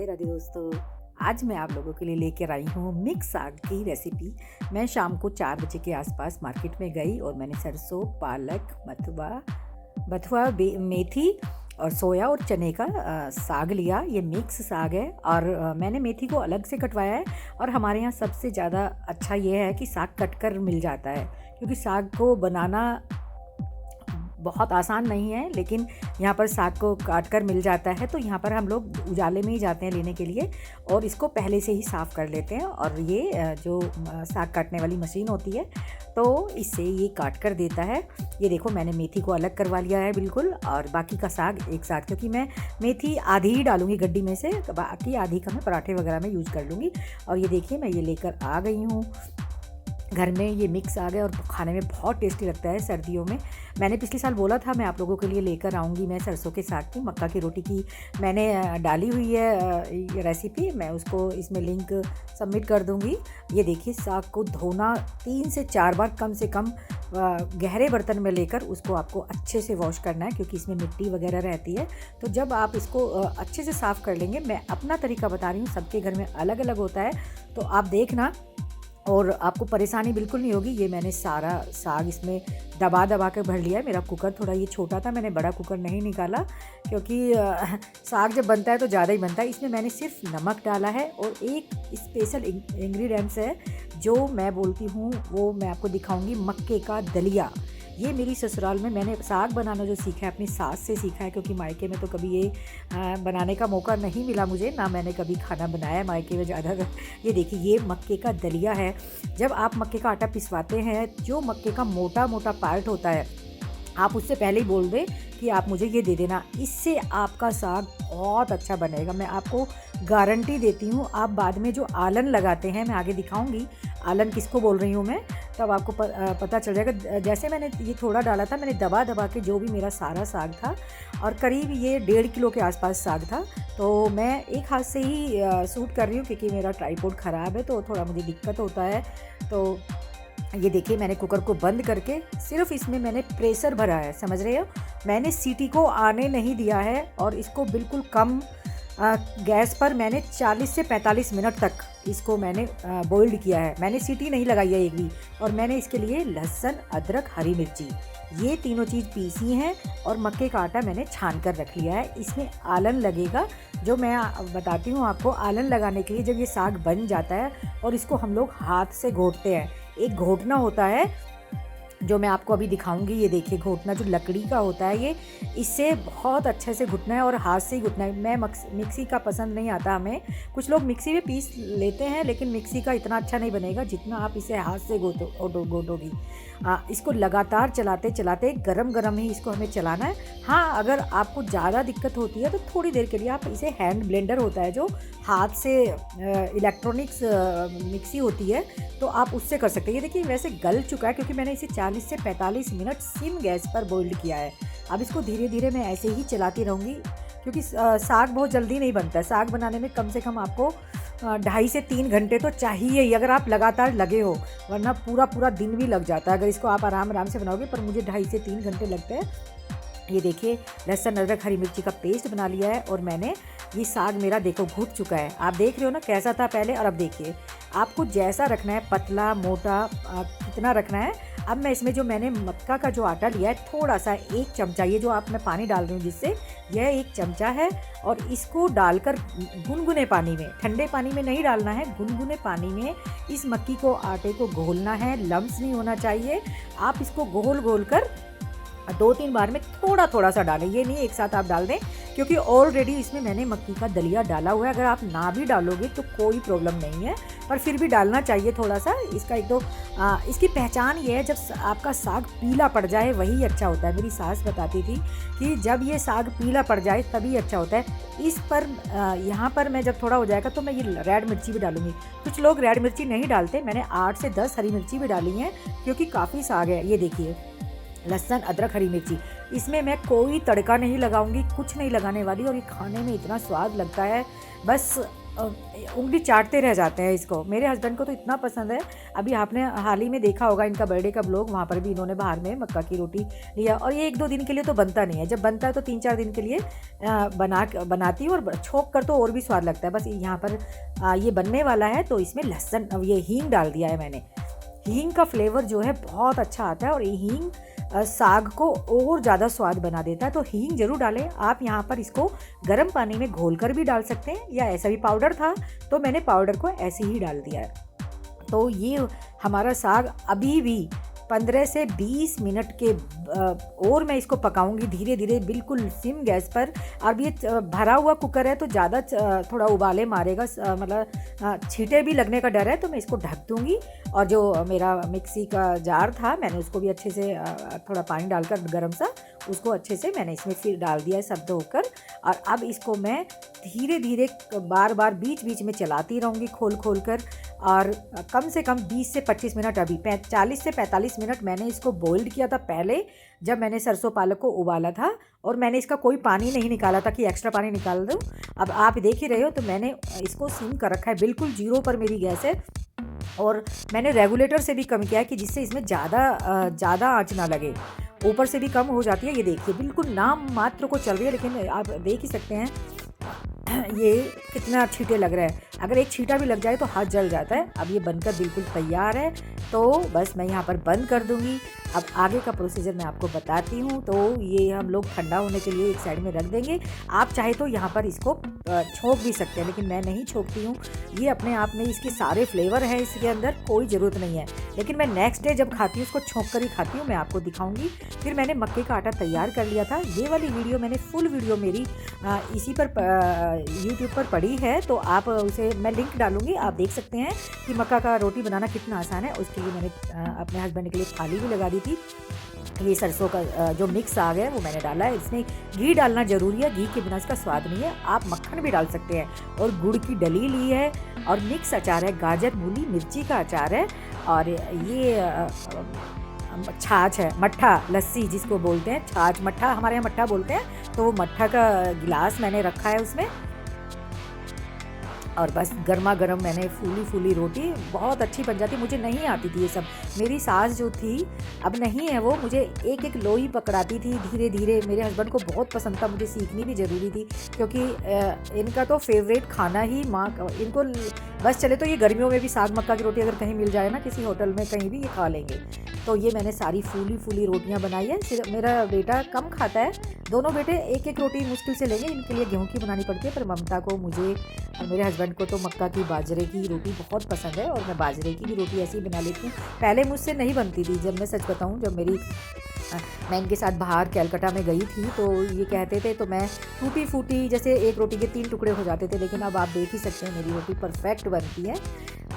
राधे दोस्तों। आज मैं आप लोगों के लिए लेकर आई हूँ मिक्स साग की रेसिपी। मैं शाम को 4 बजे के आसपास मार्केट में गई और मैंने सरसों, पालक, बथुआ, मेथी और सोया और चने का साग लिया। ये मिक्स साग है और मैंने मेथी को अलग से कटवाया है। और हमारे यहाँ सबसे ज़्यादा अच्छा ये है कि साग कटकर मिल जाता है, क्योंकि साग को बनाना बहुत आसान नहीं है, लेकिन यहाँ पर साग को काट कर मिल जाता है। तो यहाँ पर हम लोग उजाले में ही जाते हैं लेने के लिए और इसको पहले से ही साफ़ कर लेते हैं। और ये जो साग काटने वाली मशीन होती है तो इससे ये काट कर देता है। ये देखो, मैंने मेथी को अलग करवा लिया है बिल्कुल, और बाकी का साग एक साथ, क्योंकि मैं मेथी आधी ही डालूँगी गड्डी में से, बाकी आधी का मैं पराठे वगैरह में यूज़ कर लूँगी। और ये देखिए, मैं ये लेकर आ गई हूँ घर में। ये मिक्स आ गया और खाने में बहुत टेस्टी लगता है सर्दियों में। मैंने पिछले साल बोला था मैं आप लोगों के लिए लेकर आऊँगी। मैं सरसों के साग की, मक्का की रोटी की मैंने डाली हुई है ये रेसिपी। मैं उसको इसमें लिंक सबमिट कर दूँगी। ये देखिए, साग को धोना 3 से 4 बार कम से कम गहरे बर्तन में लेकर उसको आपको अच्छे से वॉश करना है, क्योंकि इसमें मिट्टी वगैरह रहती है। तो जब आप इसको अच्छे से साफ़ कर लेंगे, मैं अपना तरीका बता रही हूँ, सबके घर में अलग अलग होता है, तो आप देखना और आपको परेशानी बिल्कुल नहीं होगी। ये मैंने सारा साग इसमें दबा के भर लिया है। मेरा कुकर थोड़ा ये छोटा था, मैंने बड़ा कुकर नहीं निकाला, क्योंकि साग जब बनता है तो ज़्यादा ही बनता है। इसमें मैंने सिर्फ नमक डाला है और एक स्पेशल इंग्रेडिएंट्स है जो मैं बोलती हूँ, वो मैं आपको दिखाऊंगी, मक्के का दलिया। ये मेरी ससुराल में मैंने साग बनाना जो सीखा है अपनी सास से सीखा है, क्योंकि मायके में तो कभी ये बनाने का मौका नहीं मिला मुझे, ना मैंने कभी खाना बनाया मायके में ज़्यादा। ये देखिए, ये मक्के का दलिया है। जब आप मक्के का आटा पिसवाते हैं, जो मक्के का मोटा मोटा पार्ट होता है, आप उससे पहले ही बोल दें कि आप मुझे ये दे देना, इससे आपका साग बहुत अच्छा बनेगा। मैं आपको गारंटी देती हूँ। आप बाद में जो आलन लगाते हैं, मैं आगे दिखाऊंगी आलन किसको बोल रही हूँ मैं, तब आपको पता चल जाएगा। जैसे मैंने ये थोड़ा डाला था, मैंने दबा के जो भी मेरा सारा साग था, और करीब ये 1.5 किलो के आसपास साग था, तो मैं एक हाथ से ही शूट कर रही हूँ, क्योंकि मेरा ट्राइपॉड ख़राब है तो थोड़ा मुझे दिक्कत होता है। तो ये देखिए, मैंने कुकर को बंद करके सिर्फ इसमें मैंने प्रेशर भरा है, समझ रहे हो। मैंने सीटी को आने नहीं दिया है और इसको बिल्कुल कम गैस पर मैंने 40 से 45 मिनट तक इसको मैंने बॉइल्ड किया है। मैंने सीटी नहीं लगाई है एक भी। और मैंने इसके लिए लहसुन, अदरक, हरी मिर्ची, ये तीनों चीज़ पीसी हैं, और मक्के का आटा मैंने छान कर रख लिया है। इसमें आलन लगेगा, जो मैं बताती हूँ आपको। आलन लगाने के लिए जब ये साग बन जाता है और इसको हम लोग हाथ से घोटते हैं, एक घोटना होता है जो मैं आपको अभी दिखाऊंगी। ये देखिए, घोटना जो लकड़ी का होता है, ये इससे बहुत अच्छे से घुटना है और हाथ से ही घुटना है। मैं मिक्सी का पसंद नहीं आता हमें। कुछ लोग मिक्सी में पीस लेते हैं, लेकिन मिक्सी का इतना अच्छा नहीं बनेगा जितना आप इसे हाथ से घोटोगी। इसको लगातार चलाते चलाते गरम ही इसको हमें चलाना है। हाँ, अगर आपको ज़्यादा दिक्कत होती है तो थोड़ी देर के लिए आप इसे हैंड ब्लेंडर होता है, जो हाथ से इलेक्ट्रॉनिक्स मिक्सी होती है, तो आप उससे कर सकते हैं। ये देखिए, वैसे गल चुका है, क्योंकि मैंने इसे 40 से 45 मिनट सिम गैस पर बॉइल्ड किया है। अब इसको धीरे धीरे मैं ऐसे ही चलाती रहूँगी, क्योंकि साग बहुत जल्दी नहीं बनता है। साग बनाने में कम से कम आपको 2.5 से 3 घंटे तो चाहिए ही, अगर आप लगातार लगे हो, वरना पूरा दिन भी लग जाता है अगर इसको आप आराम से बनाओगे। पर मुझे 2.5 से 3 घंटे लगते हैं। ये देखिए, लहसुन, अदरक, हरी मिर्ची का पेस्ट बना लिया है, और मैंने ये साग मेरा देखो घुट चुका है। आप देख रहे हो ना कैसा था पहले, और अब देखिए। आपको जैसा रखना है, पतला मोटा कितना रखना है। अब मैं इसमें जो मैंने मक्का का जो आटा लिया है, थोड़ा सा 1 चमचा, ये जो आप मैं पानी डाल रही हूँ जिससे, यह 1 चमचा है, और इसको डालकर गुनगुने पानी में, ठंडे पानी में नहीं डालना है, गुनगुने पानी में इस मक्की को आटे को घोलना है। लम्स नहीं होना चाहिए। आप इसको घोल कर 2-3 बार में थोड़ा सा डालें, ये नहीं एक साथ आप डाल दें, क्योंकि ऑलरेडी इसमें मैंने मक्की का दलिया डाला हुआ है। अगर आप ना भी डालोगे तो कोई प्रॉब्लम नहीं है, पर फिर भी डालना चाहिए थोड़ा सा। इसका एक दो इसकी पहचान ये है, जब आपका साग पीला पड़ जाए वही अच्छा होता है। मेरी सास बताती थी कि जब ये साग पीला पड़ जाए तभी अच्छा होता है। इस पर यहाँ पर मैं जब थोड़ा हो जाएगा तो मैं ये रेड मिर्ची भी डालूंगी। कुछ लोग रेड मिर्ची नहीं डालते, मैंने 8 से 10 हरी मिर्ची भी डाली हैं, क्योंकि काफ़ी साग है। ये देखिए, लहसुन, अदरक, हरी मिर्ची, इसमें मैं कोई तड़का नहीं लगाऊंगी, कुछ नहीं लगाने वाली, और ये खाने में इतना स्वाद लगता है। बस उंगली चाटते रह जाते हैं इसको। मेरे हस्बैंड को तो इतना पसंद है। अभी आपने हाल ही में देखा होगा इनका बर्थडे का व्लॉग, वहाँ पर भी इन्होंने बाहर में मक्का की रोटी लिया। और ये 1-2 दिन के लिए तो बनता नहीं है, जब बनता है तो 3-4 दिन के लिए बनाती हूँ, और छोंक कर तो और भी स्वाद लगता है। बस यहाँ पर ये बनने वाला है तो इसमें लहसुन, ये हींग डाल दिया है मैंने। हींग का फ्लेवर जो है बहुत अच्छा आता है, और ये हींग साग को और ज़्यादा स्वाद बना देता है। तो हींग ज़रूर डालें आप। यहाँ पर इसको गर्म पानी में घोल कर भी डाल सकते हैं, या ऐसा भी पाउडर था तो मैंने पाउडर को ऐसे ही डाल दिया है। तो ये हमारा साग अभी भी 15 से 20 मिनट के और मैं इसको पकाऊंगी धीरे धीरे, बिल्कुल सिम गैस पर। अब ये भरा हुआ कुकर है तो ज़्यादा थोड़ा उबाले मारेगा, मतलब छींटे भी लगने का डर है, तो मैं इसको ढक दूंगी। और जो मेरा मिक्सी का जार था मैंने उसको भी अच्छे से थोड़ा पानी डालकर गर्म सा, उसको अच्छे से मैंने इसमें फिर डाल दिया है सब धोकर। और अब इसको मैं धीरे धीरे बार बार बीच बीच में चलाती रहूँगी खोल खोल कर। और कम से कम 20 से 25 मिनट, अभी 40 से 45 मिनट मैंने इसको बॉइल्ड किया था पहले, जब मैंने सरसों पालक को उबाला था। और मैंने इसका कोई पानी नहीं निकाला था कि एक्स्ट्रा पानी निकाल दूँ। अब आप देख ही रहे हो, तो मैंने इसको सिम कर रखा है, बिल्कुल 0 पर मेरी गैस है। और मैंने रेगुलेटर से भी कम किया है कि जिससे इसमें ज़्यादा आँच ना लगे। ऊपर से भी कम हो जाती है, ये देखिए बिल्कुल नाम मात्र को चल रही है, लेकिन आप देख ही सकते हैं ये कितना छींटे लग रहा है। अगर एक छींटा भी लग जाए तो हाथ जल जाता है। अब ये बनकर बिल्कुल तैयार है, तो बस मैं यहाँ पर बंद कर दूँगी। अब आगे का प्रोसीजर मैं आपको बताती हूँ। तो ये हम लोग ठंडा होने के लिए एक साइड में रख देंगे। आप चाहे तो यहाँ पर इसको छोंक भी सकते हैं, लेकिन मैं नहीं छोंकती हूँ। ये अपने आप में इसके सारे फ्लेवर हैं इसके अंदर, कोई ज़रूरत नहीं है। लेकिन मैं नेक्स्ट डे जब खाती हूँ उसको छोंक कर ही खाती हूँ, मैं आपको दिखाऊँगी। फिर मैंने मक्के का आटा तैयार कर लिया था। ये वाली वीडियो मैंने फुल वीडियो मेरी इसी पर यूट्यूब पर पड़ी है, तो आप उसे मैं लिंक डालूंगी, आप देख सकते हैं कि मक्का का रोटी बनाना कितना आसान है। उसके लिए मैंने अपने हस्बैंड के लिए थाली भी लगा दी थी। ये सरसों का जो मिक्स साग है वो मैंने डाला है। इसमें घी डालना ज़रूरी है, घी के बिना इसका स्वाद नहीं है। आप मक्खन भी डाल सकते हैं। और गुड़ की डली ली है, और मिक्स अचार है, गाजर मूली मिर्ची का अचार है। और ये छाछ है, मट्ठा लस्सी जिसको बोलते हैं, छाछ मट्ठा हमारे यहाँ मट्ठा बोलते हैं। तो मट्ठा का गिलास मैंने रखा है उसमें। और बस गर्मा गर्म मैंने फूली रोटी बहुत अच्छी बन जाती। मुझे नहीं आती थी ये सब, मेरी सास जो थी, अब नहीं है वो, मुझे एक एक लोई पकड़ाती थी धीरे धीरे। मेरे हस्बैंड को बहुत पसंद था, मुझे सीखनी भी ज़रूरी थी, क्योंकि इनका तो फेवरेट खाना ही इनको बस चले तो ये गर्मियों में भी साग मक्का की रोटी अगर कहीं मिल जाए ना किसी होटल में कहीं भी, ये खा लेंगे। तो ये मैंने सारी फूली रोटियां बनाई है। सिर्फ मेरा बेटा कम खाता है, दोनों बेटे एक एक रोटी मुश्किल से लेंगे। इनके लिए गेहूं की बनानी पड़ती है, पर ममता को, मुझे और मेरे हस्बैंड को तो मक्का की बाजरे की रोटी बहुत पसंद है। और मैं बाजरे की भी रोटी ऐसी ही बना लेती हूँ। पहले मुझसे नहीं बनती थी, जब मैं सच बताऊँ, जब मैं इनके साथ बाहर कैलकाटा में गई थी तो ये कहते थे, तो मैं टूटी फूटी जैसे एक रोटी के 3 टुकड़े हो जाते थे। लेकिन अब आप देख ही सकते हैं मेरी रोटी परफेक्ट बनती है।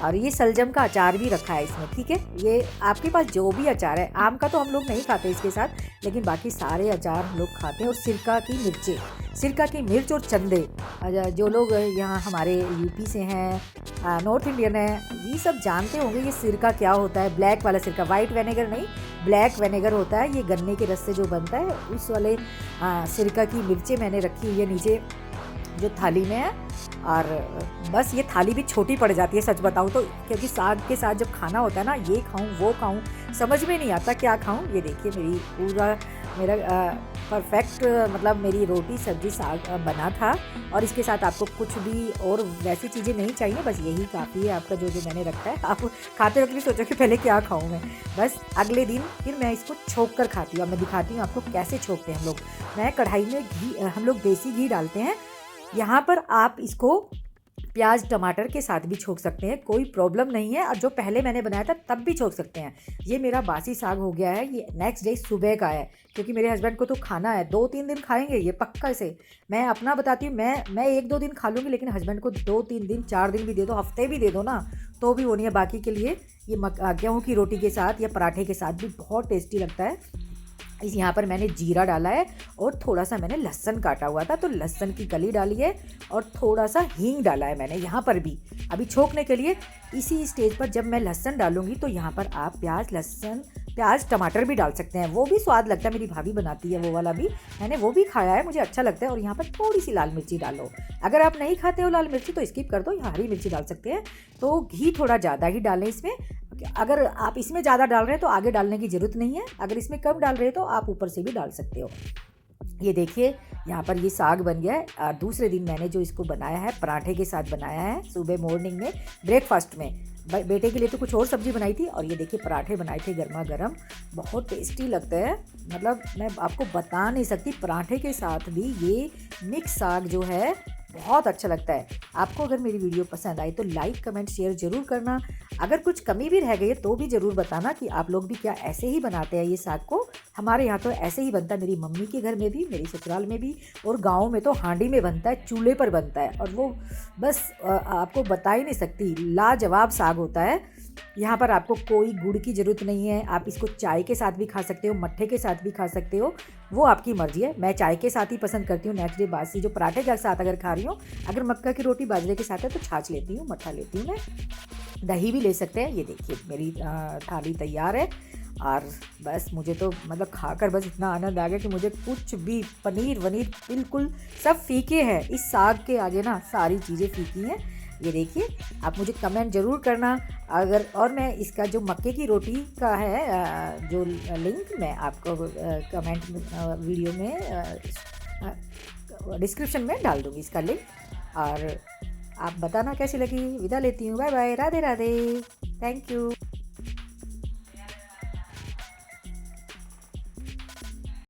और ये सलजम का अचार भी रखा है इसमें, ठीक है। ये आपके पास जो भी अचार है, आम का तो हम लोग नहीं खाते इसके साथ, लेकिन बाकी सारे अचार हम लोग खाते हैं। और सिरका की मिर्च और चंदे, जो लोग यहाँ हमारे यूपी से हैं, नॉर्थ इंडियन है, ये सब जानते होंगे ये सिरका क्या होता है। ब्लैक वाला सिरका, वाइट विनेगर नहीं, ब्लैक विनेगर होता है। ये गन्ने के रस से जो बनता है, उस वाले सिरका की मिर्चें मैंने रखी हुई है नीचे जो थाली में है। और बस ये थाली भी छोटी पड़ जाती है सच बताऊँ तो, क्योंकि साग के साथ जब खाना होता है ना, ये खाऊं वो खाऊं समझ में नहीं आता क्या खाऊं। ये देखिए मेरा परफेक्ट, मतलब मेरी रोटी सब्जी साग बना था। और इसके साथ आपको कुछ भी और वैसी चीज़ें नहीं चाहिए, बस यही काफ़ी है आपका जो मैंने रखा है। आप खाते वक्त भी सोचो कि पहले क्या खाऊं मैं। बस अगले दिन फिर मैं इसको छोंक कर खाती हूँ। अब मैं दिखाती हूँ आपको कैसे छोंकते हैं हम लोग। मैं कढ़ाई में घी, हम लोग देसी घी डालते हैं। यहाँ पर आप इसको प्याज टमाटर के साथ भी छोंक सकते हैं, कोई प्रॉब्लम नहीं है। और जो पहले मैंने बनाया था तब भी छोंक सकते हैं। ये मेरा बासी साग हो गया है, ये नेक्स्ट डे सुबह का है, क्योंकि मेरे हस्बैंड को तो खाना है, 2-3 दिन खाएंगे ये पक्का से। मैं अपना बताती हूँ, मैं 1-2 दिन खा लूँगी, लेकिन हस्बैंड को 2-3 दिन 4 दिन भी दे दो, हफ्ते भी दे दो ना, तो भी वो नहीं है। बाकी के लिए ये गेहूँ की रोटी के साथ या पराठे के साथ भी बहुत टेस्टी लगता है। यहाँ पर मैंने जीरा डाला है और थोड़ा सा मैंने लहसुन काटा हुआ था, तो लहसुन की कली डाली है। और थोड़ा सा हींग डाला है मैंने यहाँ पर भी, अभी छोंकने के लिए। इसी स्टेज पर जब मैं लहसुन डालूंगी तो यहाँ पर आप प्याज लहसुन प्याज टमाटर भी डाल सकते हैं, वो भी स्वाद लगता है। मेरी भाभी बनाती है वो वाला भी, मैंने वो भी खाया है, मुझे अच्छा लगता है। और यहाँ पर थोड़ी सी लाल मिर्ची डालो। अगर आप नहीं खाते हो लाल मिर्ची तो स्किप कर दो, यहाँ हरी मिर्ची डाल सकते हैं। तो घी थोड़ा ज़्यादा ही डालें इसमें। अगर आप इसमें ज़्यादा डाल रहे हैं तो आगे डालने की ज़रूरत नहीं है, अगर इसमें कम डाल रहे हैं तो आप ऊपर से भी डाल सकते हो। ये देखिए यहाँ पर ये साग बन गया है। और दूसरे दिन मैंने जो इसको बनाया है पराठे के साथ बनाया है, सुबह मॉर्निंग में ब्रेकफास्ट में। बेटे के लिए तो कुछ और सब्ज़ी बनाई थी, और ये देखिए पराठे बनाए थे गर्मा गर्म, बहुत टेस्टी लगते हैं। मतलब मैं आपको बता नहीं सकती, पराठे के साथ भी ये मिक्स साग जो है बहुत अच्छा लगता है। आपको अगर मेरी वीडियो पसंद आई तो लाइक कमेंट शेयर ज़रूर करना। अगर कुछ कमी भी रह गई है तो भी ज़रूर बताना कि आप लोग भी क्या ऐसे ही बनाते हैं ये साग को। हमारे यहाँ तो ऐसे ही बनता है, मेरी मम्मी के घर में भी, मेरी ससुराल में भी, और गाँव में तो हांडी में बनता है, चूल्हे पर बनता है। और वो बस आपको बता ही नहीं सकती, लाजवाब साग होता है। यहाँ पर आपको कोई गुड़ की ज़रूरत नहीं है, आप इसको चाय के साथ भी खा सकते हो, मट्ठे के साथ भी खा सकते हो, वो आपकी मर्ज़ी है। मैं चाय के साथ ही पसंद करती हूँ, नेक्स्ट डे बासी जो पराठे के साथ अगर खा रही हूँ। अगर मक्का की रोटी बाजरे के साथ है तो छाछ लेती हूँ, मट्ठा लेती हूँ मैं, दही भी ले सकते हैं। ये देखिए मेरी थाली तैयार है। और बस मुझे तो मतलब खाकर बस इतना आनंद आ गया कि मुझे कुछ भी पनीर वनीर बिल्कुल सब फीके हैं, इस साग के आगे ना सारी चीज़ें फीकी हैं। ये देखिए, आप मुझे कमेंट ज़रूर करना अगर, और मैं इसका जो मक्के की रोटी का है जो लिंक मैं आपको कमेंट वीडियो में डिस्क्रिप्शन में डाल दूँगी इसका लिंक। और आप बताना कैसी लगी। विदा लेती हूँ, bye bye, Radhe Radhe, thank you.